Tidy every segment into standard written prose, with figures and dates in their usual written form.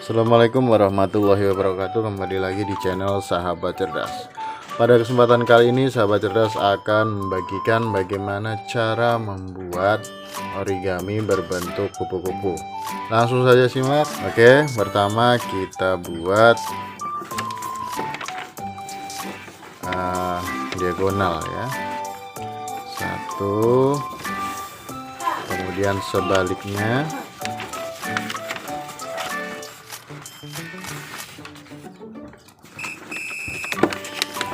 Assalamualaikum warahmatullahi wabarakatuh. Kembali lagi di channel Sahabat Cerdas. Pada kesempatan kali ini Sahabat Cerdas akan membagikan bagaimana cara membuat origami berbentuk kupu-kupu. Langsung saja simak. Oke, pertama kita buat diagonal ya, satu, kemudian sebaliknya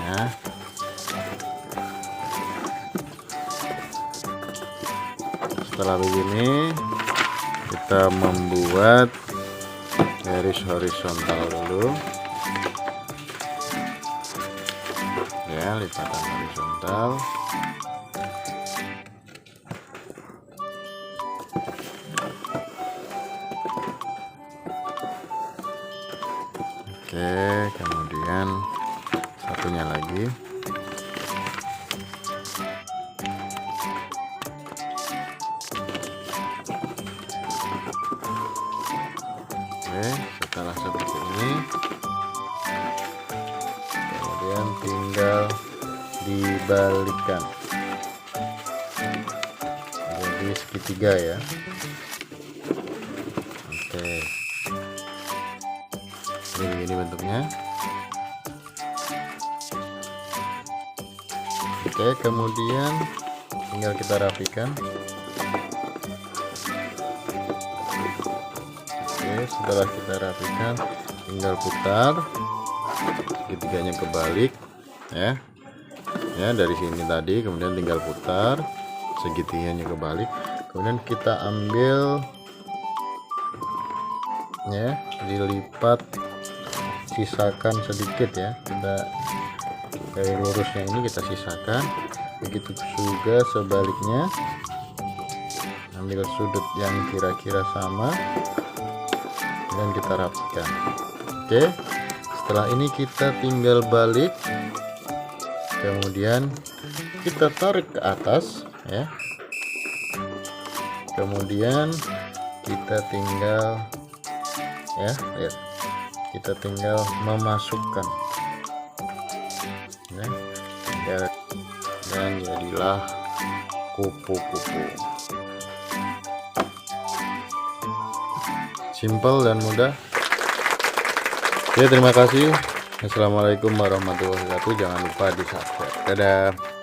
ya. Setelah begini kita membuat garis horizontal dulu ya, lipatan horizontal. Oke, kemudian satunya lagi. Oke, setelah seperti ini kemudian tinggal dibalikan jadi segitiga ya. Oke, ini begini bentuknya. Oke, kemudian tinggal kita rapikan. Oke, setelah kita rapikan tinggal putar segitiganya kebalik ya. Ya, dari sini tadi kemudian tinggal putar segitiganya kebalik, kemudian kita ambil ya, dilipat, sisakan sedikit ya, kita dari lurusnya ini kita sisakan, begitu juga sebaliknya, ambil sudut yang kira-kira sama dan kita rapikan. Oke, setelah ini kita tinggal balik, kemudian kita tarik ke atas ya, kemudian kita tinggal ya, lihat, kita tinggal memasukkan ya, dan jadilah kupu-kupu. Simple dan mudah. Oke, terima kasih. Assalamualaikum warahmatullahi wabarakatuh. Jangan lupa di subscribe. Dadah.